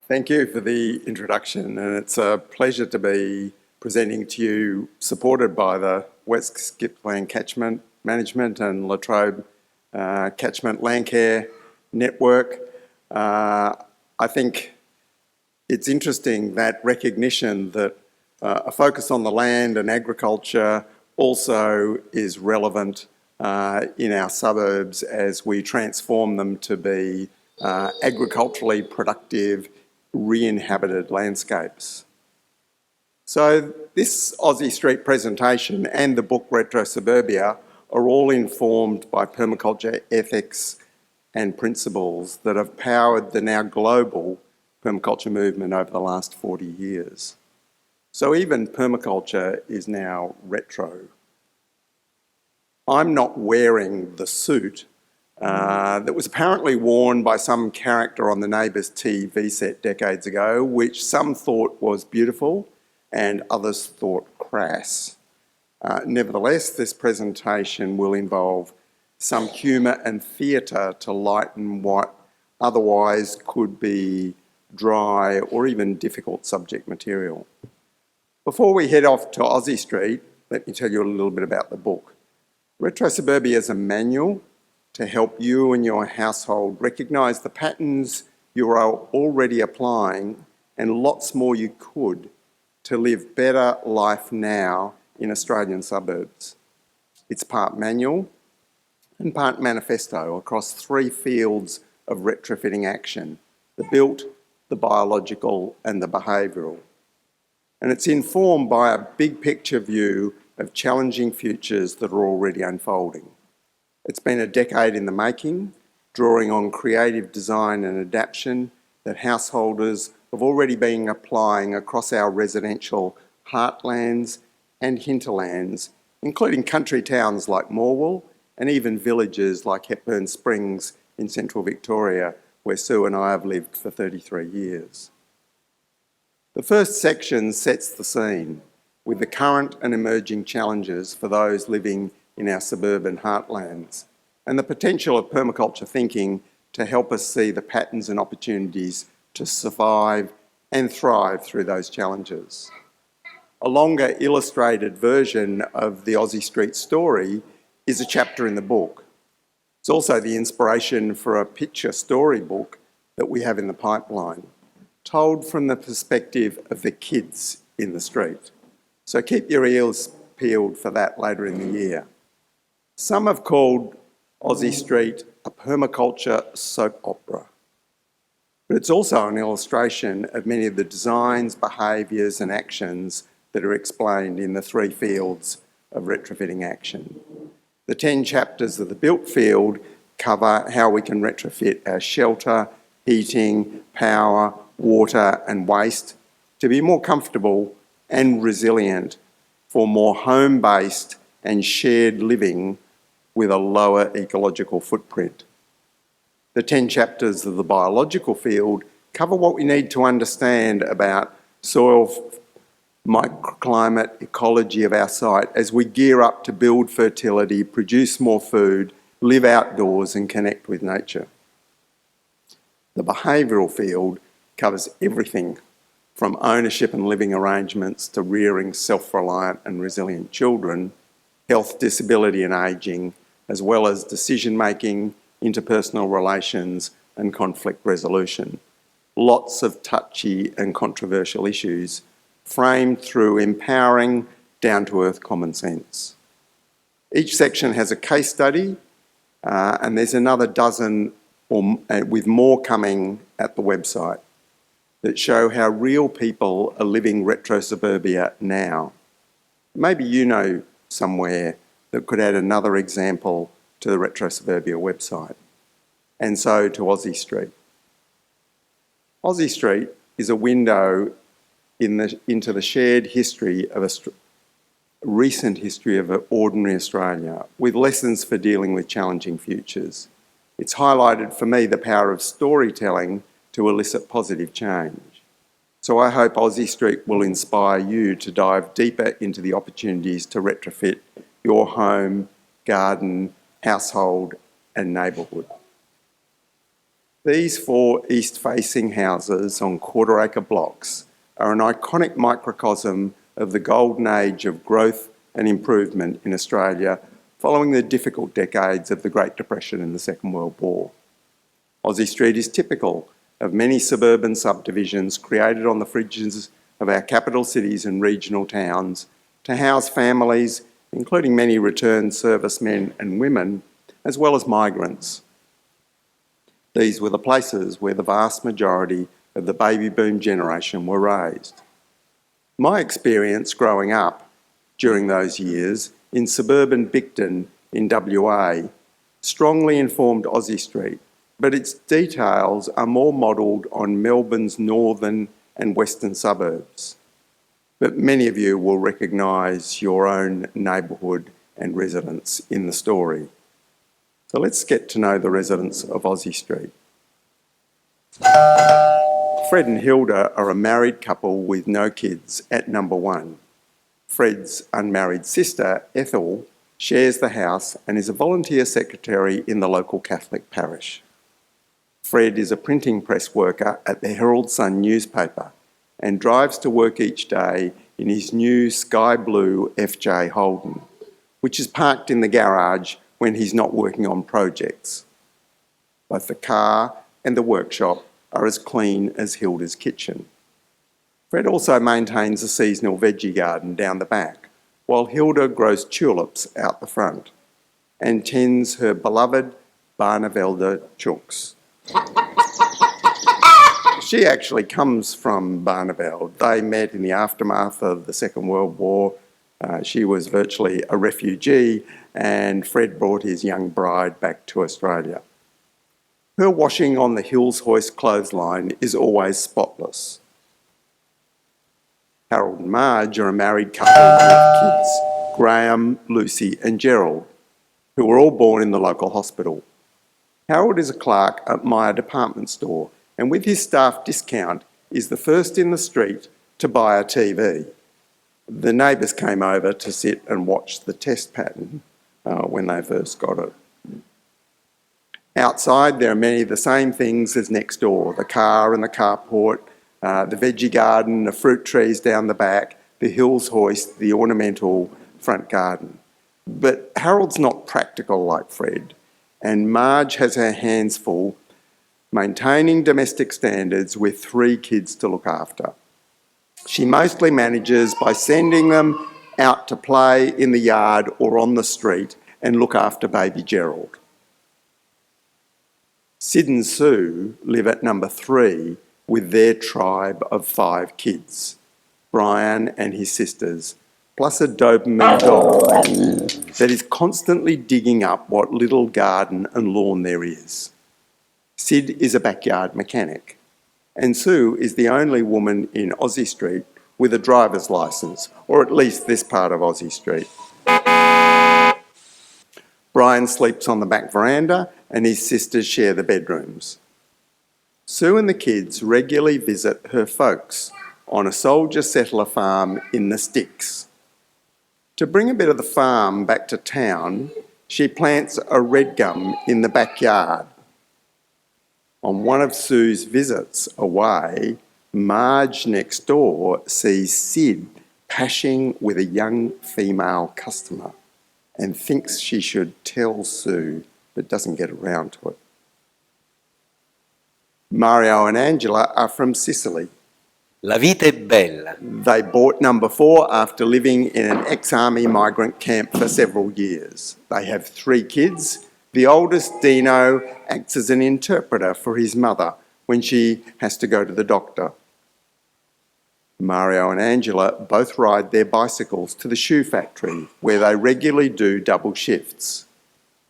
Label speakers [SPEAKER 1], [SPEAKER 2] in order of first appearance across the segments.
[SPEAKER 1] Thank you for the introduction, and it's a pleasure to be presenting to you, supported by the West Gippsland Catchment Management and Latrobe Catchment Landcare Network. I think it's interesting that recognition that a focus on the land and agriculture also is relevant in our suburbs as we transform them to be agriculturally productive, re-inhabited landscapes. So this Aussie Street presentation and the book RetroSuburbia are all informed by permaculture ethics and principles that have powered the now global permaculture movement over the last 40 years. So even permaculture is now retro. I'm not wearing the suit that was apparently worn by some character on the Neighbours TV set decades ago, which some thought was beautiful and others thought crass. Nevertheless, this presentation will involve some humour and theatre to lighten what otherwise could be dry or even difficult subject material. Before we head off to Aussie Street, let me tell you a little bit about the book. RetroSuburbia is a manual to help you and your household recognise the patterns you are already applying and lots more you could to live better life now in Australian suburbs. It's part manual and part manifesto across 3 fields of retrofitting action: the built, the biological and the behavioural. And it's informed by a big picture view of challenging futures that are already unfolding. It's been a decade in the making, drawing on creative design and adaptation that householders have already been applying across our residential heartlands and hinterlands, including country towns like Morwell and even villages like Hepburn Springs in central Victoria, where Sue and I have lived for 33 years. The first section sets the scene with the current and emerging challenges for those living in our suburban heartlands, and the potential of permaculture thinking to help us see the patterns and opportunities to survive and thrive through those challenges. A longer illustrated version of the Aussie Street story is a chapter in the book. It's also the inspiration for a picture storybook that we have in the pipeline, told from the perspective of the kids in the street. So keep your ears peeled for that later in the year. Some have called Aussie Street a permaculture soap opera, but it's also an illustration of many of the designs, behaviours and actions that are explained in the 3 fields of retrofitting action. The 10 chapters of the built field cover how we can retrofit our shelter, heating, power, water and waste to be more comfortable and resilient for more home-based and shared living with a lower ecological footprint. The 10 chapters of the biological field cover what we need to understand about soil, microclimate, ecology of our site as we gear up to build fertility, produce more food, live outdoors and connect with nature. The behavioural field covers everything from ownership and living arrangements to rearing self-reliant and resilient children, health, disability and ageing, as well as decision-making, interpersonal relations and conflict resolution. Lots of touchy and controversial issues framed through empowering, down-to-earth common sense. Each section has a case study and there's another dozen with more coming at the website that show how real people are living RetroSuburbia now. Maybe you know somewhere that could add another example to the RetroSuburbia website, and so to Aussie Street. Aussie Street is a window into the shared history of recent history of ordinary Australia, with lessons for dealing with challenging futures. It's highlighted for me the power of storytelling to elicit positive change. So I hope Aussie Street will inspire you to dive deeper into the opportunities to retrofit your home, garden, household and neighbourhood. These 4 east-facing houses on quarter-acre blocks are an iconic microcosm of the golden age of growth and improvement in Australia following the difficult decades of the Great Depression and the Second World War. Aussie Street is typical of many suburban subdivisions created on the fringes of our capital cities and regional towns to house families, including many returned servicemen and women, as well as migrants. These were the places where the vast majority of the baby boom generation were raised. My experience growing up during those years in suburban Bicton in WA strongly informed Aussie Street, but its details are more modelled on Melbourne's northern and western suburbs. But many of you will recognise your own neighbourhood and residents in the story. So let's get to know the residents of Aussie Street. Fred and Hilda are a married couple with no kids at number 1. Fred's unmarried sister, Ethel, shares the house and is a volunteer secretary in the local Catholic parish. Fred is a printing press worker at the Herald Sun newspaper and drives to work each day in his new sky blue FJ Holden, which is parked in the garage when he's not working on projects. Both the car and the workshop are as clean as Hilda's kitchen. Fred also maintains a seasonal veggie garden down the back, while Hilda grows tulips out the front and tends her beloved Barnevelde chooks. She actually comes from Barneveld. They met in the aftermath of the Second World War. She was virtually a refugee, and Fred brought his young bride back to Australia. Her washing on the Hills Hoist clothesline is always spotless. Harold and Marge are a married couple with kids, Graham, Lucy and Gerald, who were all born in the local hospital. Harold is a clerk at Myer department store, and with his staff discount is the first in the street to buy a TV. The neighbours came over to sit and watch the test pattern when they first got it. Outside there are many of the same things as next door, the car and the carport, the veggie garden, the fruit trees down the back, the Hills Hoist, the ornamental front garden. But Harold's not practical like Fred, and Marge has her hands full maintaining domestic standards with 3 kids to look after. She mostly manages by sending them out to play in the yard or on the street and look after baby Gerald. Sid and Sue live at number 3 with their tribe of 5 kids, Brian and his sisters, plus a Doberman dog that is constantly digging up what little garden and lawn there is. Sid is a backyard mechanic, and Sue is the only woman in Aussie Street with a driver's licence, or at least this part of Aussie Street. Brian sleeps on the back veranda and his sisters share the bedrooms. Sue and the kids regularly visit her folks on a soldier settler farm in the sticks. To bring a bit of the farm back to town, she plants a red gum in the backyard. On one of Sue's visits away, Marge next door sees Sid pashing with a young female customer and thinks she should tell Sue, but doesn't get around to it. Mario and Angela are from Sicily.
[SPEAKER 2] La vita è bella.
[SPEAKER 1] They bought number 4 after living in an ex-army migrant camp for several years. They have 3 kids. The oldest, Dino, acts as an interpreter for his mother when she has to go to the doctor. Mario and Angela both ride their bicycles to the shoe factory, where they regularly do double shifts.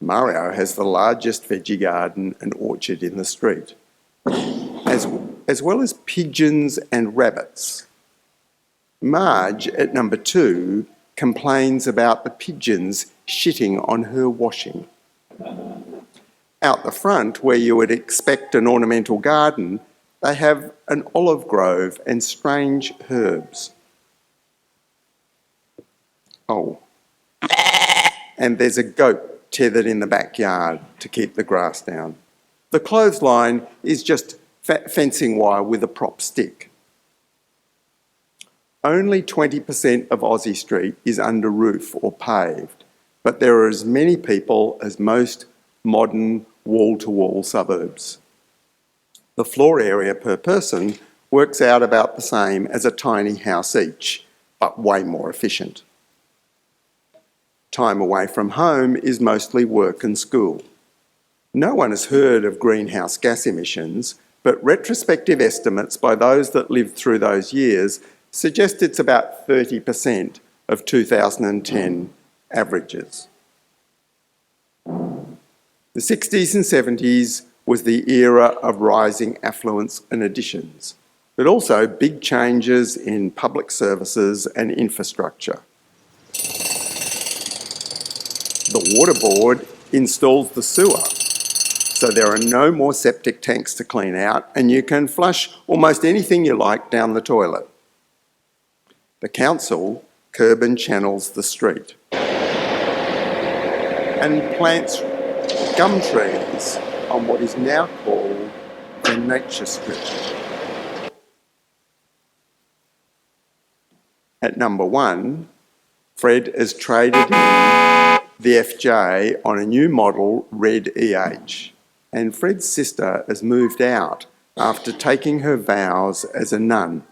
[SPEAKER 1] Mario has the largest veggie garden and orchard in the street, as well as pigeons and rabbits. Marge, at number 2, complains about the pigeons shitting on her washing. Out the front, where you would expect an ornamental garden, they have an olive grove and strange herbs. Oh, and there's a goat tethered in the backyard to keep the grass down. The clothesline is just fencing wire with a prop stick. Only 20% of Aussie Street is under roof or paved, but there are as many people as most modern wall-to-wall suburbs. The floor area per person works out about the same as a tiny house each, but way more efficient. Time away from home is mostly work and school. No one has heard of greenhouse gas emissions, but retrospective estimates by those that lived through those years suggest it's about 30% of 2010 averages. The 60s and 70s was the era of rising affluence and additions, but also big changes in public services and infrastructure. The Water Board installs the sewer, so there are no more septic tanks to clean out and you can flush almost anything you like down the toilet. The council curb and channels the street and plants gum trees on what is now called the nature strip. At number 1, Fred has traded in the FJ on a new model Red EH, and Fred's sister has moved out after taking her vows as a nun.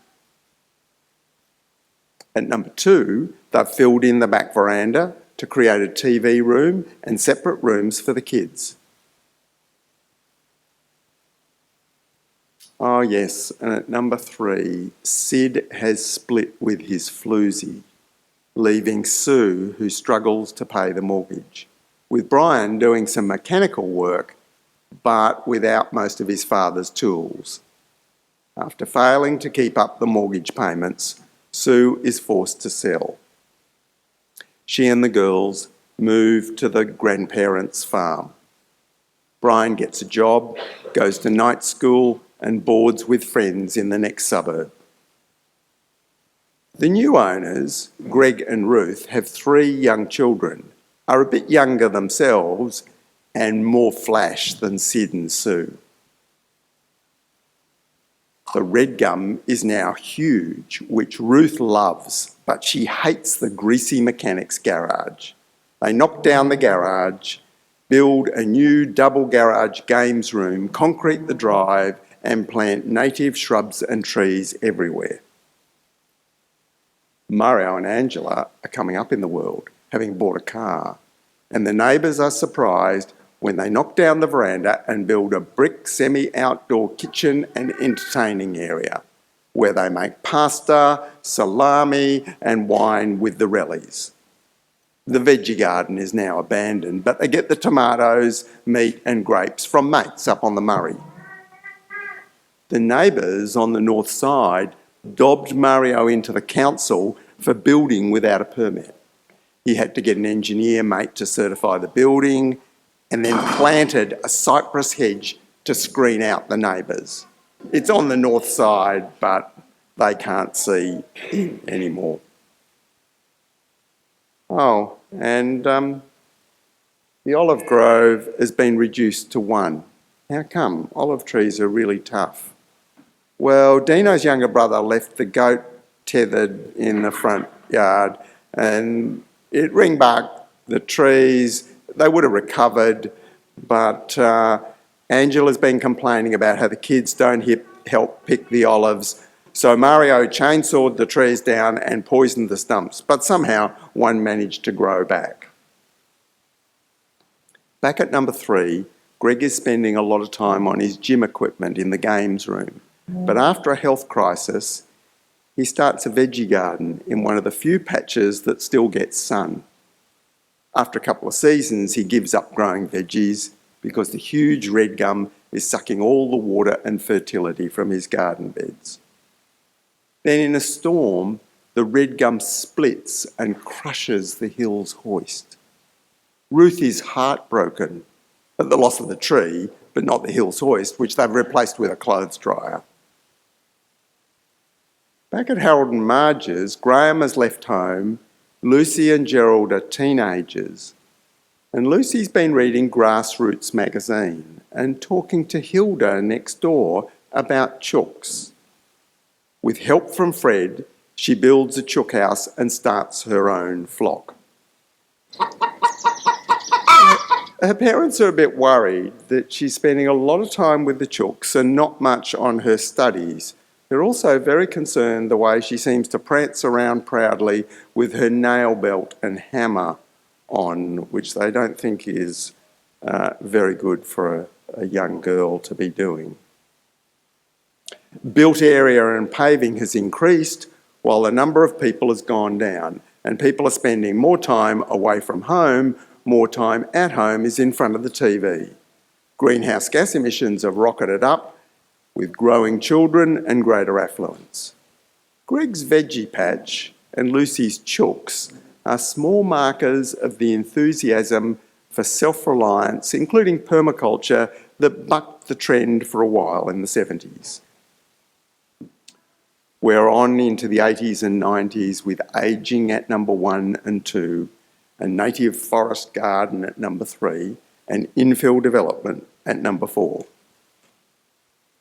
[SPEAKER 1] At number 2, they've filled in the back veranda to create a TV room and separate rooms for the kids. Oh yes, and at number 3, Sid has split with his floozy, leaving Sue, who struggles to pay the mortgage, with Brian doing some mechanical work, but without most of his father's tools. After failing to keep up the mortgage payments, Sue is forced to sell. She and the girls move to the grandparents' farm. Brian gets a job, goes to night school, and boards with friends in the next suburb. The new owners, Greg and Ruth, have 3 young children, are a bit younger themselves and more flash than Sid and Sue. The red gum is now huge, which Ruth loves, but she hates the greasy mechanics garage. They knock down the garage, build a new double garage games room, concrete the drive, and plant native shrubs and trees everywhere. Mario and Angela are coming up in the world, having bought a car, and the neighbours are surprised when they knock down the veranda and build a brick semi-outdoor kitchen and entertaining area where they make pasta, salami and wine with the rellies. The veggie garden is now abandoned, but they get the tomatoes, meat and grapes from mates up on the Murray. The neighbours on the north side dobbed Mario into the council for building without a permit. He had to get an engineer mate to certify the building and then planted a cypress hedge to screen out the neighbours. It's on the north side, but they can't see in anymore. Oh, and the olive grove has been reduced to 1. How come? Olive trees are really tough. Well, Dino's younger brother left the goat tethered in the front yard and it ringbarked the trees. They would have recovered, but Angela's been complaining about how the kids don't help pick the olives. So Mario chainsawed the trees down and poisoned the stumps, but somehow one managed to grow back. Back at number 3, Greg is spending a lot of time on his gym equipment in the games room. But after a health crisis, he starts a veggie garden in one of the few patches that still gets sun. After a couple of seasons, he gives up growing veggies because the huge red gum is sucking all the water and fertility from his garden beds. Then in a storm, the red gum splits and crushes the hill's hoist. Ruth is heartbroken at the loss of the tree, but not the hill's hoist, which they've replaced with a clothes dryer. Back at Harold and Marge's, Graham has left home. Lucy and Gerald are teenagers. And Lucy's been reading Grassroots magazine and talking to Hilda next door about chooks. With help from Fred, she builds a chook house and starts her own flock. Her parents are a bit worried that she's spending a lot of time with the chooks and not much on her studies. They're also very concerned the way she seems to prance around proudly with her nail belt and hammer on, which they don't think is very good for a young girl to be doing. Built area and paving has increased while the number of people has gone down, and people are spending more time away from home. More time at home is in front of the TV. Greenhouse gas emissions have rocketed up with growing children and greater affluence. Greg's veggie patch and Lucy's chooks are small markers of the enthusiasm for self-reliance, including permaculture, that bucked the trend for a while in the 70s. We're on into the 80s and 90s with Aging at number 1 and 2, a native forest garden at number 3, and infill development at number 4.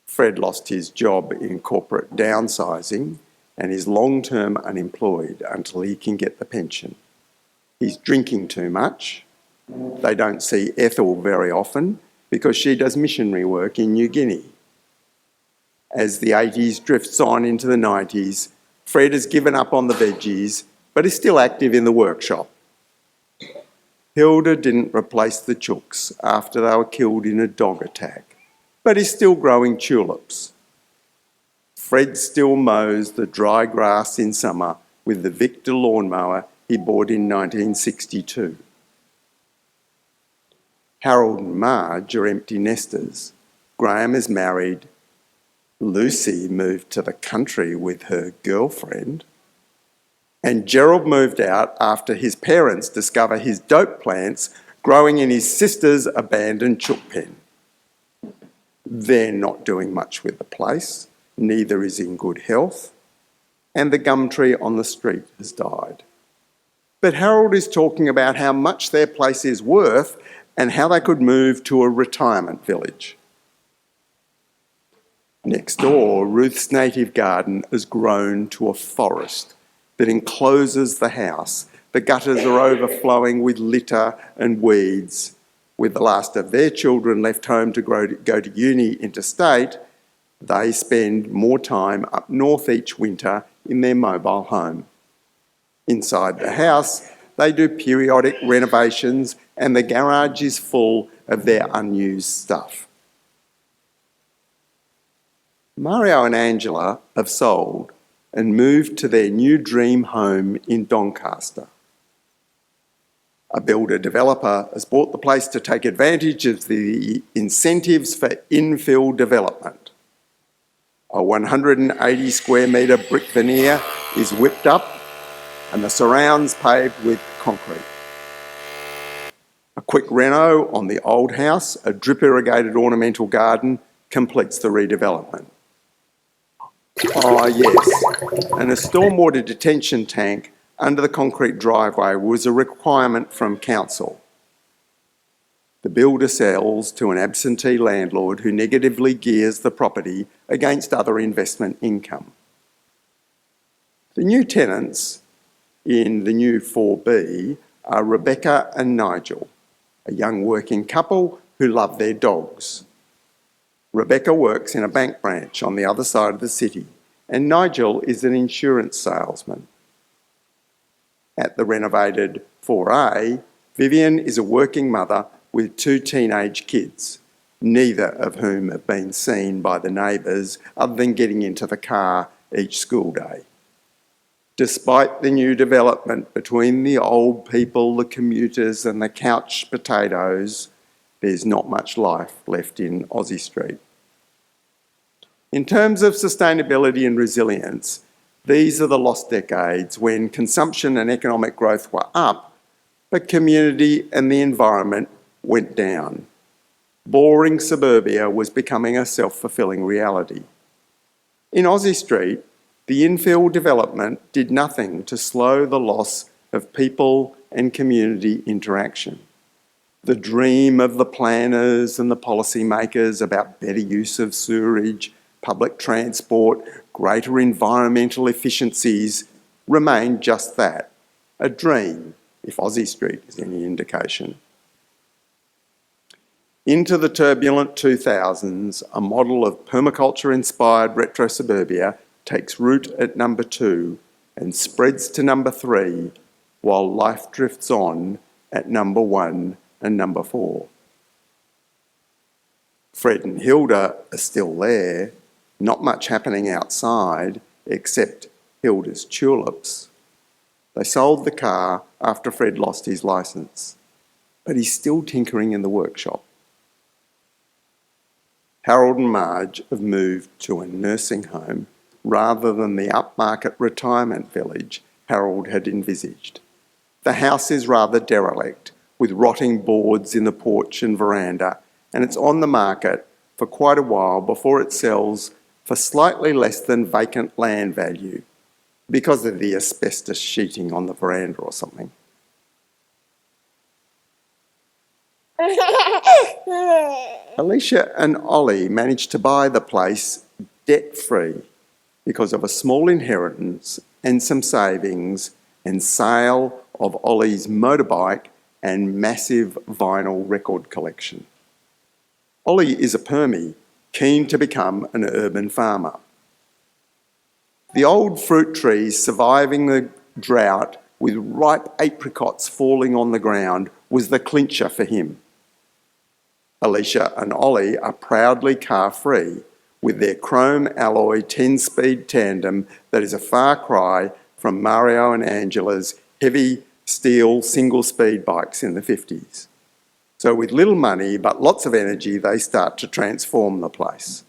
[SPEAKER 1] Fred lost his job in corporate downsizing and is long-term unemployed until he can get the pension. He's drinking too much. They don't see Ethel very often because she does missionary work in New Guinea. As the 80s drifts on into the 90s, Fred has given up on the veggies but is still active in the workshop. Hilda didn't replace the chooks after they were killed in a dog attack, but is still growing tulips. Fred still mows the dry grass in summer with the Victor lawnmower he bought in 1962. Harold and Marge are empty nesters. Graham is married. Lucy moved to the country with her girlfriend. And Gerald moved out after his parents discover his dope plants growing in his sister's abandoned chook pen. They're not doing much with the place, neither is in good health, and the gum tree on the street has died. But Harold is talking about how much their place is worth and how they could move to a retirement village. Next door, Ruth's native garden has grown to a forest that encloses the house. The gutters are overflowing with litter and weeds. With the last of their children left home to go to uni interstate, they spend more time up north each winter in their mobile home. Inside the house, they do periodic renovations and the garage is full of their unused stuff. Mario and Angela have sold and moved to their new dream home in Doncaster. A builder-developer has bought the place to take advantage of the incentives for infill development. A 180 square metre brick veneer is whipped up and the surrounds paved with concrete. A quick reno on the old house, a drip-irrigated ornamental garden, completes the redevelopment. Oh yes, and a stormwater detention tank under the concrete driveway was a requirement from council. The builder sells to an absentee landlord who negatively gears the property against other investment income. The new tenants in the new 4B are Rebecca and Nigel, a young working couple who love their dogs. Rebecca works in a bank branch on the other side of the city, and Nigel is an insurance salesman. At the renovated 4A, Vivian is a working mother with 2 teenage kids, neither of whom have been seen by the neighbours other than getting into the car each school day. Despite the new development between the old people, the commuters and the couch potatoes, there's not much life left in Aussie Street. In terms of sustainability and resilience, these are the lost decades when consumption and economic growth were up, but community and the environment went down. Boring suburbia was becoming a self-fulfilling reality. In Aussie Street, the infill development did nothing to slow the loss of people and community interaction. The dream of the planners and the policymakers about better use of sewerage, public transport, greater environmental efficiencies remained just that, a dream, if Aussie Street is any indication. Into the turbulent 2000s, a model of permaculture-inspired retro-suburbia takes root at number 2 and spreads to number 3, while life drifts on at number 1 and number 4. Fred and Hilda are still there, not much happening outside except Hilda's tulips. They sold the car after Fred lost his licence, but he's still tinkering in the workshop. Harold and Marge have moved to a nursing home rather than the upmarket retirement village Harold had envisaged. The house is rather derelict, with rotting boards in the porch and veranda, and it's on the market for quite a while before it sells for slightly less than vacant land value because of the asbestos sheeting on the veranda or something. Alicia and Ollie managed to buy the place debt-free because of a small inheritance and some savings and sale of Ollie's motorbike and massive vinyl record collection. Ollie is a permie, keen to become an urban farmer. The old fruit trees surviving the drought with ripe apricots falling on the ground was the clincher for him. Alicia and Ollie are proudly car-free with their chrome alloy 10-speed tandem that is a far cry from Mario and Angela's heavy steel single-speed bikes in the 50s. So with little money but lots of energy, they start to transform the place.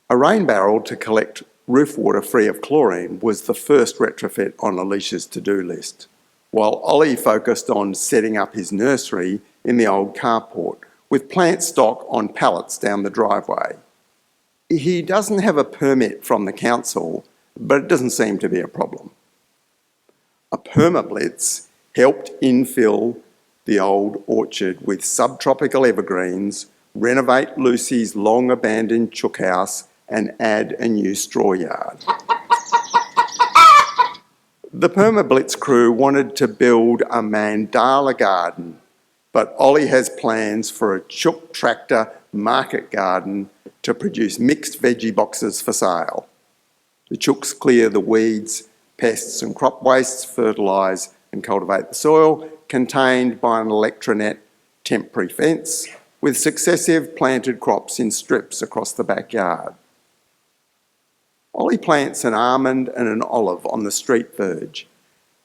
[SPEAKER 1] A rain barrel to collect roof water free of chlorine was the first retrofit on Alicia's to-do list, while Ollie focused on setting up his nursery in the old carport with plant stock on pallets down the driveway. He doesn't have a permit from the council, but it doesn't seem to be a problem. A permablitz helped infill the old orchard with subtropical evergreens, renovate Lucy's long-abandoned chook house, and add a new straw yard. The permablitz crew wanted to build a mandala garden, but Ollie has plans for a chook tractor market garden to produce mixed veggie boxes for sale. The chooks clear the weeds, pests and crop wastes, fertilise and cultivate the soil, contained by an electronet temporary fence, with successive planted crops in strips across the backyard. Ollie plants an almond and an olive on the street verge,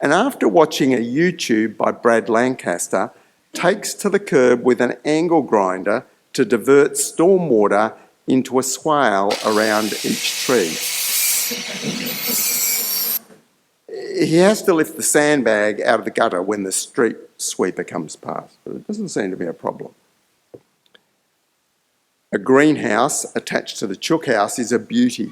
[SPEAKER 1] and after watching a YouTube by Brad Lancaster, takes to the curb with an angle grinder to divert stormwater into a swale around each tree. He has to lift the sandbag out of the gutter when the street sweeper comes past, but it doesn't seem to be a problem. A greenhouse attached to the chook house is a beauty,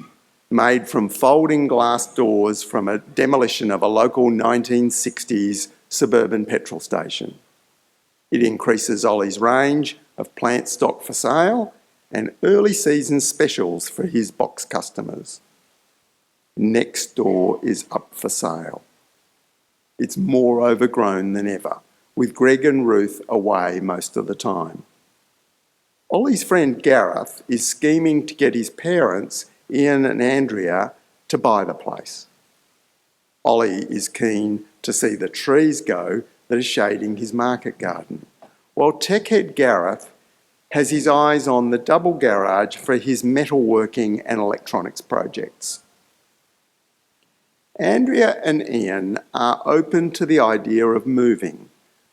[SPEAKER 1] made from folding glass doors from a demolition of a local 1960s suburban petrol station. It increases Ollie's range of plant stock for sale and early season specials for his box customers. Next door is up for sale. It's more overgrown than ever, with Greg and Ruth away most of the time. Ollie's friend Gareth is scheming to get his parents, Ian and Andrea, to buy the place. Ollie is keen to see the trees go that are shading his market garden, while techhead Gareth has his eyes on the double garage for his metalworking and electronics projects. Andrea and Ian are open to the idea of moving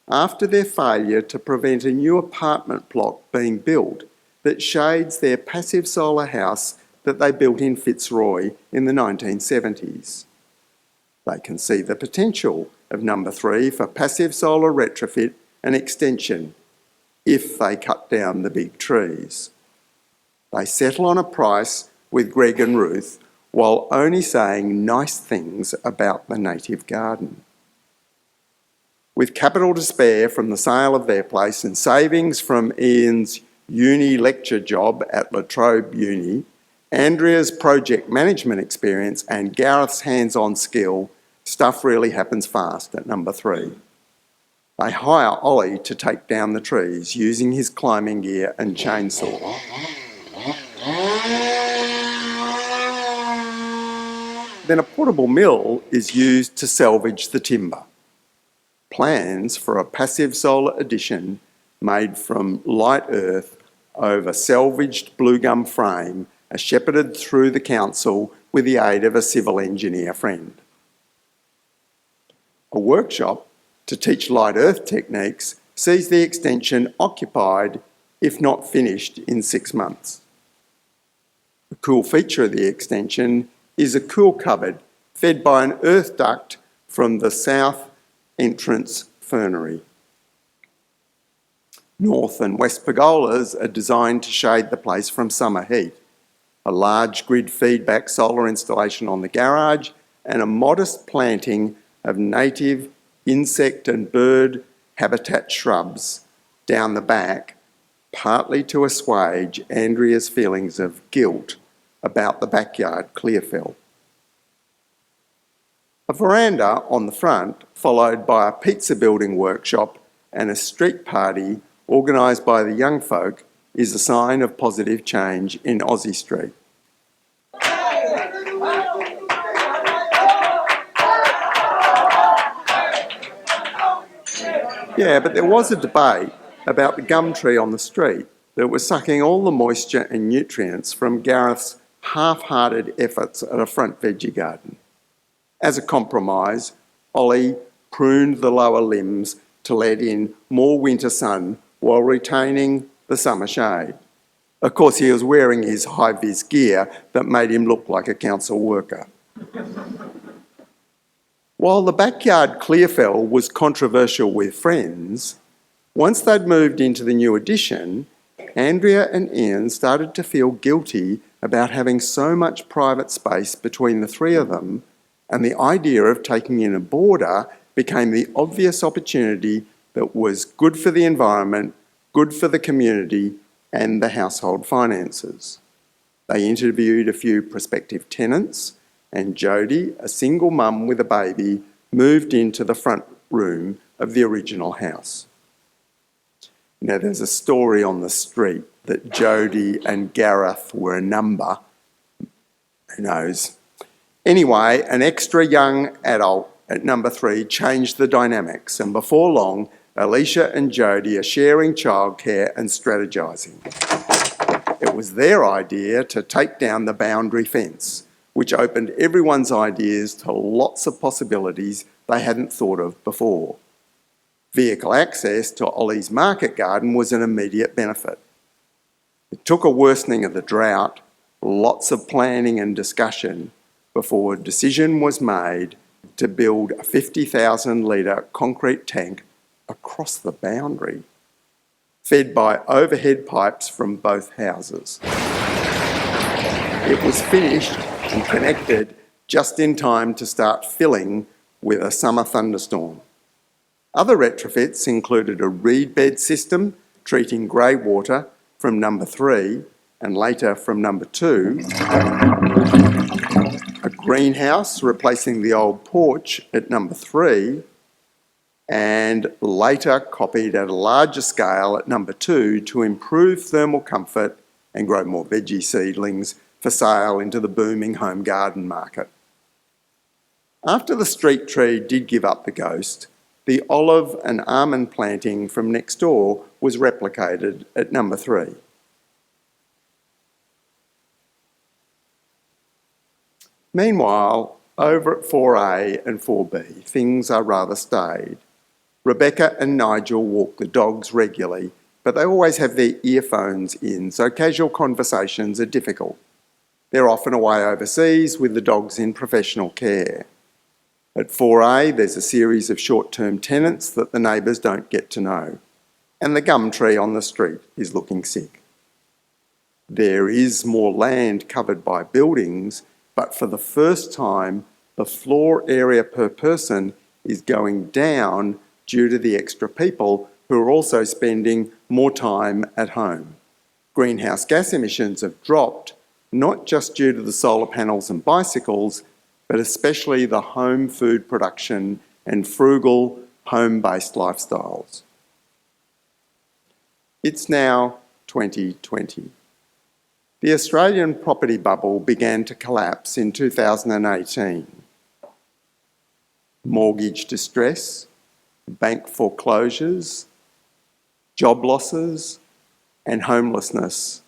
[SPEAKER 1] after their failure to prevent a new apartment block being built that shades their passive solar house that they built in Fitzroy in the 1970s. They can see the potential of number 3 for passive solar retrofit and extension if they cut down the big trees. They settle on a price with Greg and Ruth while only saying nice things about the native garden. With capital to spare from the sale of their place and savings from Ian's uni lecture job at Latrobe Uni, Andrea's project management experience and Gareth's hands-on skill, stuff really happens fast at number 3. They hire Ollie to take down the trees using his climbing gear and chainsaw. Then a portable mill is used to salvage the timber. Plans for a passive solar addition made from light earth over salvaged blue gum frame are shepherded through the council with the aid of a civil engineer friend. A workshop to teach light earth techniques sees the extension occupied, if not finished, in 6 months. A cool feature of the extension is a cool cupboard fed by an earth duct from the south entrance fernery. North and west pergolas are designed to shade the place from summer heat. A large grid feedback solar installation on the garage and a modest planting of native insect and bird habitat shrubs down the back, partly to assuage Andrea's feelings of guilt about the backyard clearfell. A veranda on the front, followed by a pizza building workshop and a street party organised by the young folk, is a sign of positive change in Aussie Street. Yeah, but there was a debate about the gum tree on the street that was sucking all the moisture and nutrients from Gareth's half-hearted efforts at a front veggie garden. As a compromise, Ollie pruned the lower limbs to let in more winter sun while retaining the summer shade. Of course, he was wearing his high-vis gear that made him look like a council worker. While the backyard clearfell was controversial with friends, once they'd moved into the new addition, Andrea and Ian started to feel guilty about having so much private space between the three of them, and the idea of taking in a boarder became the obvious opportunity that was good for the environment, good for the community, and the household finances. They interviewed a few prospective tenants, and Jodie, a single mum with a baby, moved into the front room of the original house. Now, there's a story on the street that Jodie and Gareth were a number. Who knows? Anyway, an extra young adult at number 3 changed the dynamics, and before long, Alicia and Jodie are sharing childcare and strategising. It was their idea to take down the boundary fence, which opened everyone's ideas to lots of possibilities they hadn't thought of before. Vehicle access to Ollie's market garden was an immediate benefit. It took a worsening of the drought, lots of planning and discussion, before a decision was made to build a 50,000 litre concrete tank across the boundary, fed by overhead pipes from both houses. It was finished and connected just in time to start filling with a summer thunderstorm. Other retrofits included a reed bed system treating grey water from number 3 and later from number 2, a greenhouse replacing the old porch at number 3, and later copied at a larger scale at number 2 to improve thermal comfort and grow more veggie seedlings for sale into the booming home garden market. After the street tree did give up the ghost, the olive and almond planting from next door was replicated at number 3. Meanwhile, over at 4A and 4B, things are rather staid. Rebecca and Nigel walk the dogs regularly, but they always have their earphones in, so casual conversations are difficult. They're often away overseas with the dogs in professional care. At 4A, there's a series of short-term tenants that the neighbours don't get to know, and the gum tree on the street is looking sick. There is more land covered by buildings, but for the first time, the floor area per person is going down due to the extra people who are also spending more time at home. Greenhouse gas emissions have dropped, not just due to the solar panels and bicycles, but especially the home food production and frugal home-based lifestyles. It's now 2020. The Australian property bubble began to collapse in 2018. Mortgage distress, bank foreclosures, job losses, and homelessness,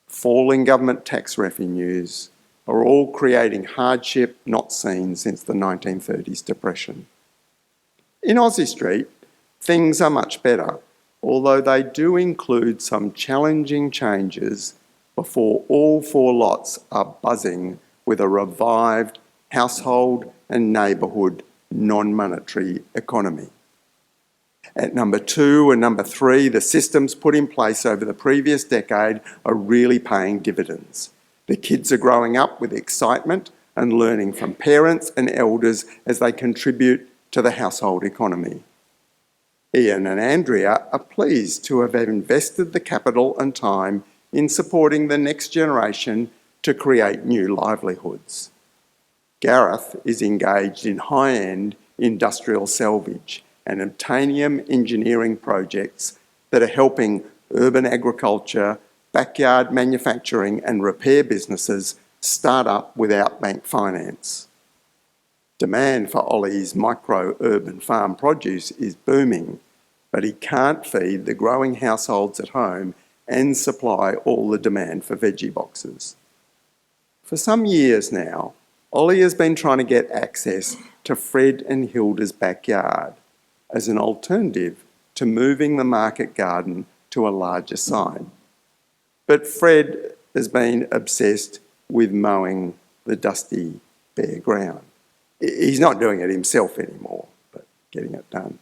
[SPEAKER 1] falling government tax revenues are all creating hardship not seen since the 1930s depression. In Aussie Street, things are much better, although they do include some challenging changes before all 4 lots are buzzing with a revived household and neighbourhood non-monetary economy. At number 2 and number 3, the systems put in place over the previous decade are really paying dividends. The kids are growing up with excitement and learning from parents and elders as they contribute to the household economy. Ian and Andrea are pleased to have invested the capital and time in supporting the next generation to create new livelihoods. Gareth is engaged in high-end industrial salvage and obtainium engineering projects that are helping urban agriculture, backyard manufacturing and repair businesses start up without bank finance. Demand for Ollie's micro-urban farm produce is booming, but he can't feed the growing households at home and supply all the demand for veggie boxes. For some years now, Ollie has been trying to get access to Fred and Hilda's backyard as an alternative to moving the market garden to a larger site. But Fred has been obsessed with mowing the dusty, bare ground. He's not doing it himself anymore, but getting it done.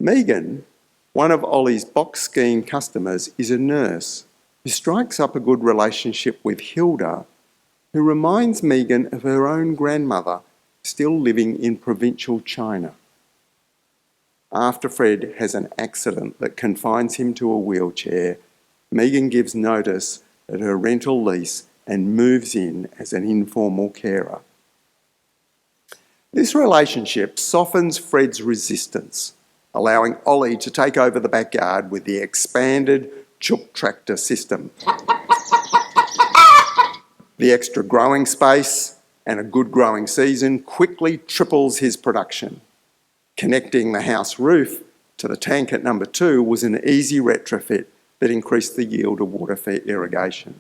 [SPEAKER 1] Megan, one of Ollie's box scheme customers, is a nurse who strikes up a good relationship with Hilda, who reminds Megan of her own grandmother still living in provincial China. After Fred has an accident that confines him to a wheelchair, Megan gives notice at her rental lease and moves in as an informal carer. This relationship softens Fred's resistance, allowing Ollie to take over the backyard with the expanded chook tractor system. The extra growing space and a good growing season quickly triples his production. Connecting the house roof to the tank at number 2 was an easy retrofit that increased the yield of water for irrigation.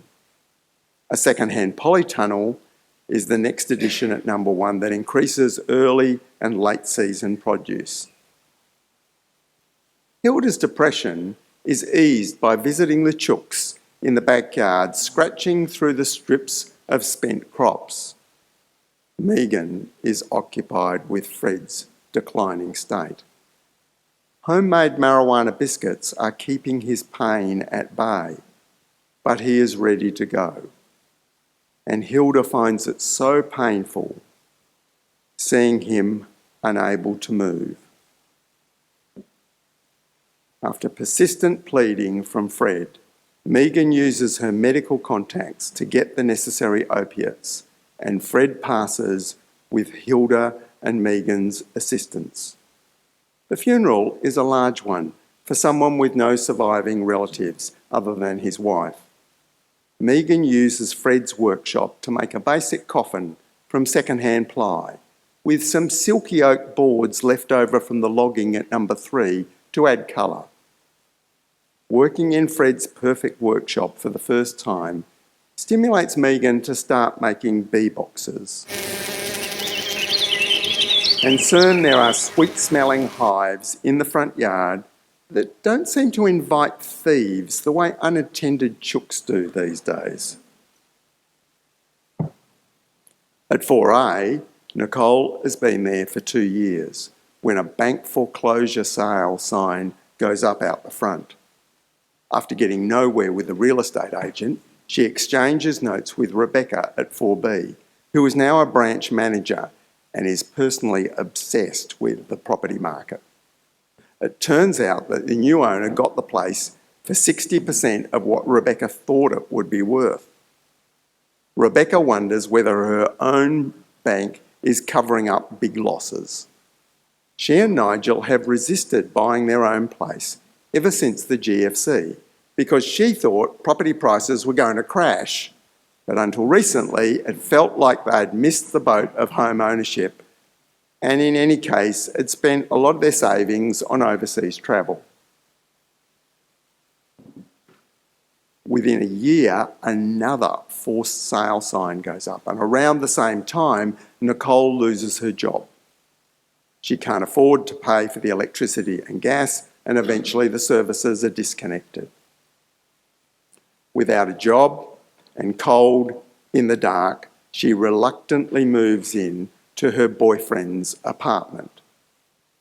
[SPEAKER 1] A second-hand polytunnel is the next addition at number 1 that increases early and late season produce. Hilda's depression is eased by visiting the chooks in the backyard, scratching through the strips of spent crops. Megan is occupied with Fred's declining state. Homemade marijuana biscuits are keeping his pain at bay, but he is ready to go. And Hilda finds it so painful seeing him unable to move. After persistent pleading from Fred, Megan uses her medical contacts to get the necessary opiates, and Fred passes with Hilda and Megan's assistance. The funeral is a large one for someone with no surviving relatives other than his wife. Megan uses Fred's workshop to make a basic coffin from second-hand ply, with some silky oak boards left over from the logging at number 3 to add colour. Working in Fred's perfect workshop for the first time stimulates Megan to start making bee boxes. And soon there are sweet-smelling hives in the front yard that don't seem to invite thieves the way unattended chooks do these days. At 4A, Nicole has been there for 2 years when a bank foreclosure sale sign goes up out the front. After getting nowhere with the real estate agent, she exchanges notes with Rebecca at 4B, who is now a branch manager and is personally obsessed with the property market. It turns out that the new owner got the place for 60% of what Rebecca thought it would be worth. Rebecca wonders whether her own bank is covering up big losses. She and Nigel have resisted buying their own place ever since the GFC because she thought property prices were going to crash. But until recently, it felt like they'd missed the boat of home ownership, and in any case, had spent a lot of their savings on overseas travel. Within a year, another forced sale sign goes up, and around the same time, Nicole loses her job. She can't afford to pay for the electricity and gas, and eventually the services are disconnected. Without a job and cold in the dark, she reluctantly moves in to her boyfriend's apartment.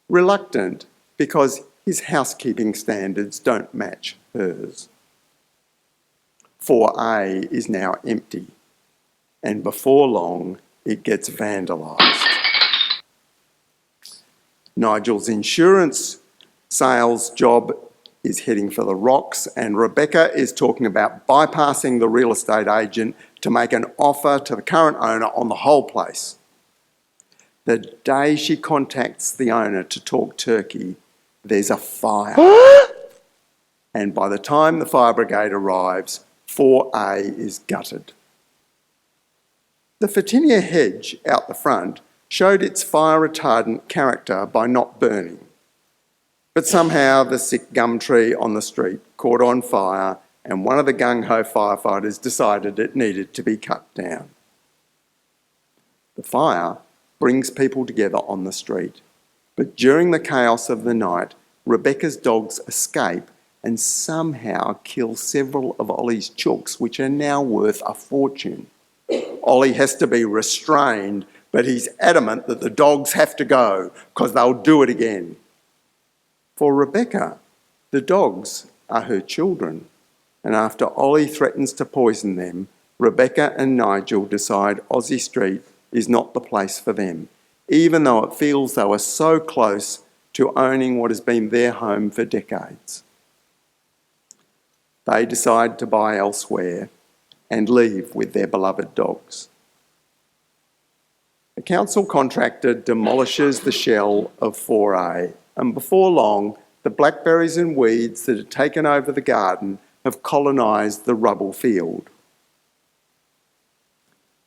[SPEAKER 1] Reluctant because his housekeeping standards don't match hers. 4A is now empty, and before long it gets vandalised. Nigel's insurance sales job is heading for the rocks, and Rebecca is talking about bypassing the real estate agent to make an offer to the current owner on the whole place. The day she contacts the owner to talk turkey, there's a fire. And by the time the fire brigade arrives, 4A is gutted. The Photinia hedge out the front showed its fire retardant character by not burning. But somehow the sick gum tree on the street caught on fire, and one of the gung-ho firefighters decided it needed to be cut down. The fire brings people together on the street, but during the chaos of the night, Rebecca's dogs escape and somehow kill several of Ollie's chooks, which are now worth a fortune. Ollie has to be restrained, but he's adamant that the dogs have to go because they'll do it again. For Rebecca, the dogs are her children, and after Ollie threatens to poison them, Rebecca and Nigel decide Aussie Street is not the place for them, even though it feels they were so close to owning what has been their home for decades. They decide to buy elsewhere and leave with their beloved dogs. The council contractor demolishes the shell of 4A, and before long, the blackberries and weeds that had taken over the garden have colonised the rubble field.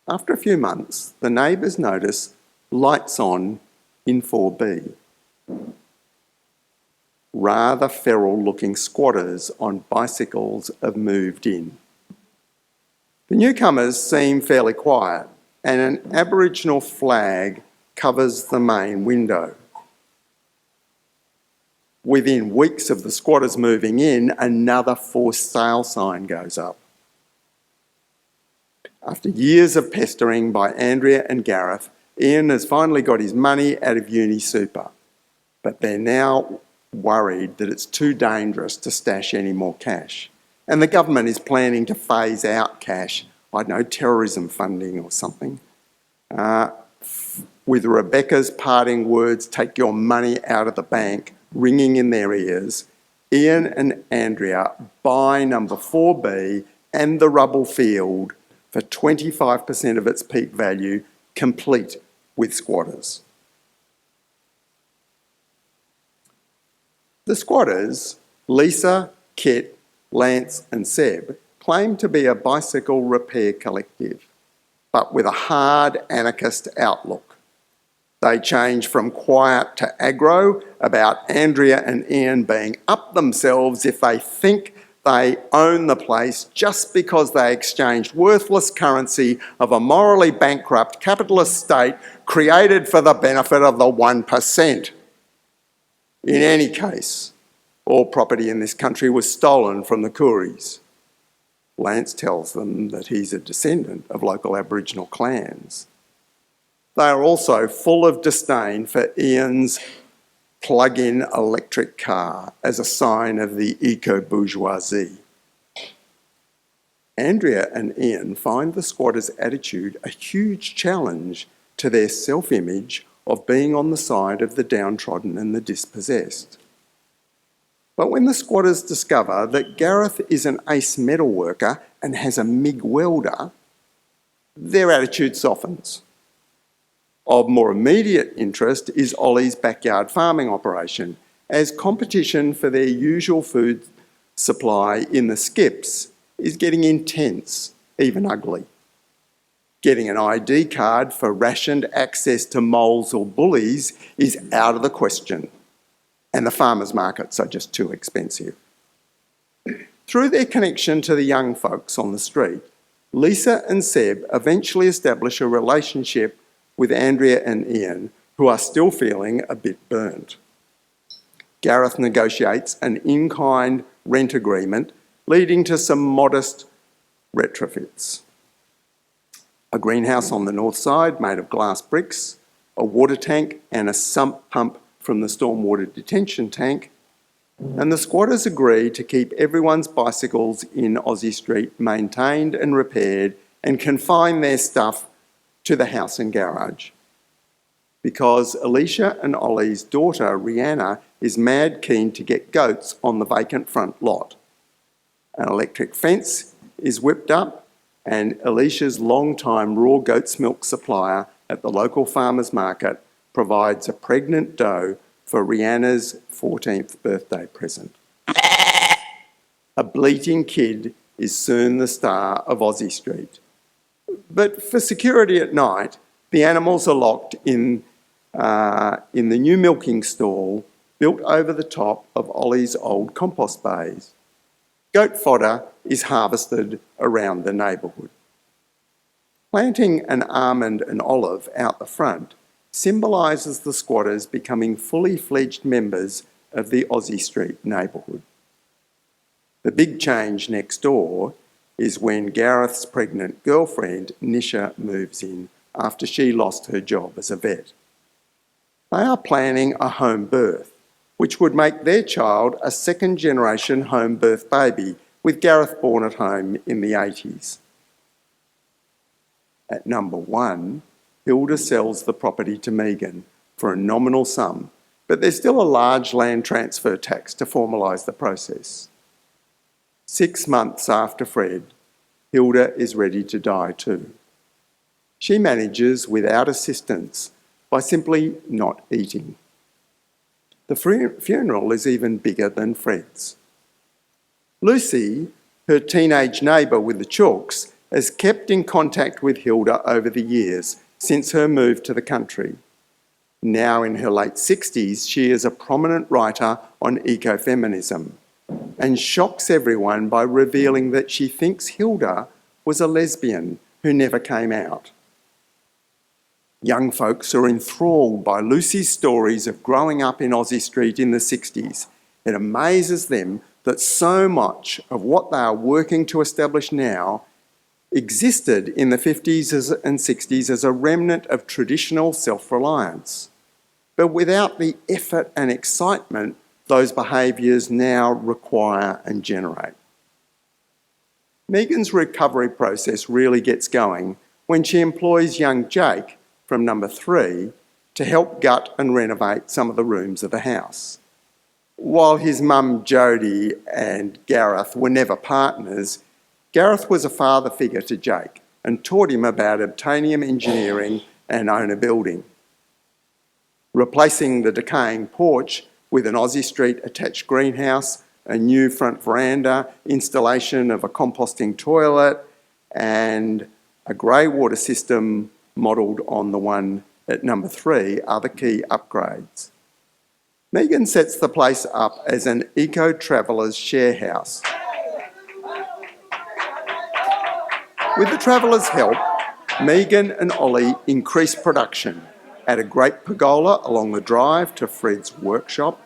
[SPEAKER 1] After a few months, the neighbours notice lights on in 4B. Rather feral-looking squatters on bicycles have moved in. The newcomers seem fairly quiet, and an Aboriginal flag covers the main window. Within weeks of the squatters moving in, another forced sale sign goes up. After years of pestering by Andrea and Gareth, Ian has finally got his money out of uni super, but they're now worried that it's too dangerous to stash any more cash. And the government is planning to phase out cash, I don't know, terrorism funding or something. With Rebecca's parting words, "Take your money out of the bank," ringing in their ears, Ian and Andrea buy number 4B and the rubble field for 25% of its peak value, complete with squatters. The squatters, Lisa, Kit, Lance and Seb, claim to be a bicycle repair collective, but with a hard anarchist outlook. They change from quiet to aggro about Andrea and Ian being up themselves if they think they own the place just because they exchanged worthless currency of a morally bankrupt capitalist state created for the benefit of the 1%. In any case, all property in this country was stolen from the Kooris. Lance tells them that he's a descendant of local Aboriginal clans. They are also full of disdain for Ian's plug-in electric car as a sign of the eco-bourgeoisie. Andrea and Ian find the squatters' attitude a huge challenge to their self-image of being on the side of the downtrodden and the dispossessed. But when the squatters discover that Gareth is an ace metal worker and has a MIG welder, their attitude softens. Of more immediate interest is Ollie's backyard farming operation, as competition for their usual food supply in the skips is getting intense, even ugly. Getting an ID card for rationed access to moles or bullies is out of the question, and the farmers' markets are just too expensive. Through their connection to the young folks on the street, Lisa and Seb eventually establish a relationship with Andrea and Ian, who are still feeling a bit burnt. Gareth negotiates an in-kind rent agreement, leading to some modest retrofits. A greenhouse on the north side made of glass bricks, a water tank and a sump pump from the stormwater detention tank, and the squatters agree to keep everyone's bicycles in Aussie Street maintained and repaired and confine their stuff to the house and garage. Because Alicia and Ollie's daughter, Rihanna, is mad keen to get goats on the vacant front lot. An electric fence is whipped up, and Alicia's long-time raw goat's milk supplier at the local farmers market provides a pregnant doe for Rihanna's 14th birthday present. A bleating kid is soon the star of Aussie Street. But for security at night, the animals are locked in the new milking stall built over the top of Ollie's old compost bays. Goat fodder is harvested around the neighbourhood. Planting an almond and olive out the front symbolises the squatters becoming fully fledged members of the Aussie Street neighbourhood. The big change next door is when Gareth's pregnant girlfriend, Nisha, moves in after she lost her job as a vet. They are planning a home birth, which would make their child a second-generation home birth baby, with Gareth born at home in the 80s. At number 1, Hilda sells the property to Megan for a nominal sum, but there's still a large land transfer tax to formalise the process. 6 months after Fred, Hilda is ready to die too. She manages without assistance by simply not eating. The funeral is even bigger than Fred's. Lucy, her teenage neighbour with the chalks, has kept in contact with Hilda over the years since her move to the country. Now in her late 60s, she is a prominent writer on ecofeminism and shocks everyone by revealing that she thinks Hilda was a lesbian who never came out. Young folks are enthralled by Lucy's stories of growing up in Aussie Street in the 60s. It amazes them that so much of what they are working to establish now existed in the 50s and 60s as a remnant of traditional self-reliance, but without the effort and excitement those behaviours now require and generate. Megan's recovery process really gets going when she employs young Jake from number 3 to help gut and renovate some of the rooms of the house. While his mum Jodie and Gareth were never partners, Gareth was a father figure to Jake and taught him about obtainium engineering and owner building. Replacing the decaying porch with an Aussie Street attached greenhouse, a new front veranda, installation of a composting toilet, and a grey water system modelled on the one at number 3 are the key upgrades. Megan sets the place up as an eco-travellers share house. With the travellers' help, Megan and Ollie increase production at a great pergola along the drive to Fred's workshop,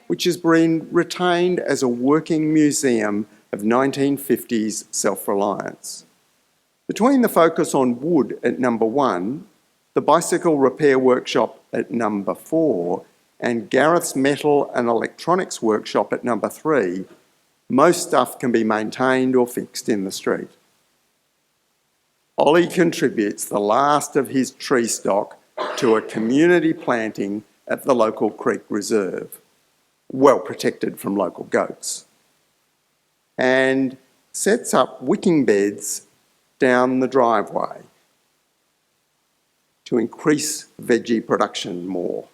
[SPEAKER 1] which has been retained as a working museum of 1950s self-reliance. Between the focus on wood at number 1, the bicycle repair workshop at number 4, and Gareth's metal and electronics workshop at number 3, most stuff can be maintained or fixed in the street. Ollie contributes the last of his tree stock to a community planting at the local creek reserve, well protected from local goats, and sets up wicking beds down the driveway to increase veggie production more.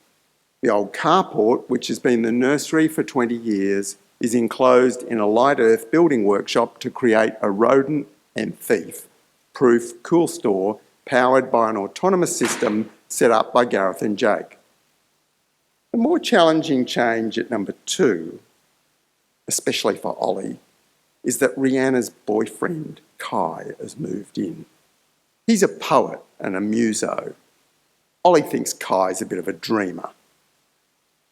[SPEAKER 1] The old carport, which has been the nursery for 20 years, is enclosed in a light earth building workshop to create a rodent and thief-proof cool store powered by an autonomous system set up by Gareth and Jake. The more challenging change at number 2, especially for Ollie, is that Rihanna's boyfriend, Kai, has moved in. He's a poet and a muso. Ollie thinks Kai's a bit of a dreamer.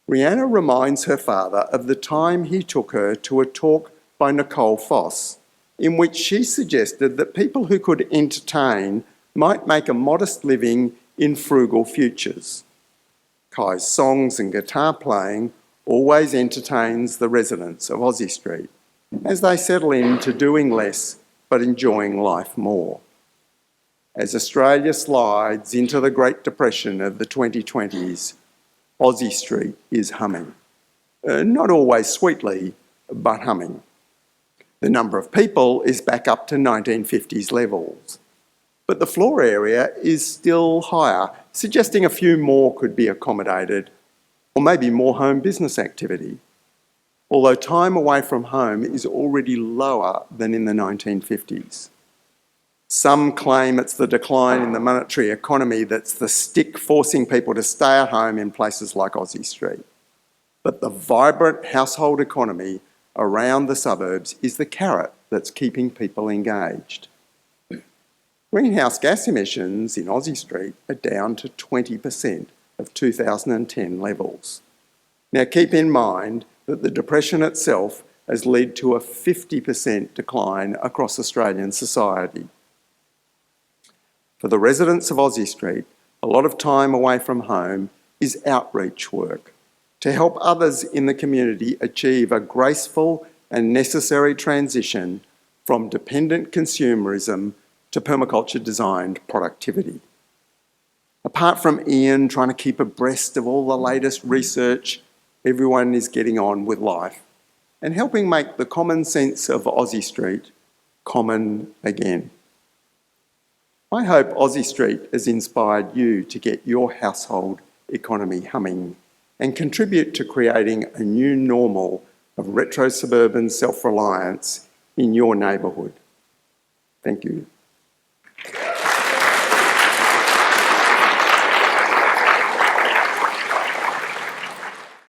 [SPEAKER 1] Rihanna reminds her father of the time he took her to a talk by Nicole Foss, in which she suggested that people who could entertain might make a modest living in frugal futures. Kai's songs and guitar playing always entertains the residents of Aussie Street as they settle into doing less but enjoying life more. As Australia slides into the Great Depression of the 2020s, Aussie Street is humming. Not always sweetly, but humming. The number of people is back up to 1950s levels, but the floor area is still higher, suggesting a few more could be accommodated, or maybe more home business activity, although time away from home is already lower than in the 1950s. Some claim it's the decline in the monetary economy that's the stick forcing people to stay at home in places like Aussie Street. But the vibrant household economy around the suburbs is the carrot that's keeping people engaged. Greenhouse gas emissions in Aussie Street are down to 20% of 2010 levels. Now keep in mind that the Depression itself has led to a 50% decline across Australian society. For the residents of Aussie Street, a lot of time away from home is outreach work to help others in the community achieve a graceful and necessary transition from dependent consumerism to permaculture-designed productivity. Apart from Ian trying to keep abreast of all the latest research, everyone is getting on with life and helping make the common sense of Aussie Street common again. I hope Aussie Street has inspired you to get your household economy humming and contribute to creating a new normal of retro-suburban self-reliance in your neighbourhood. Thank you.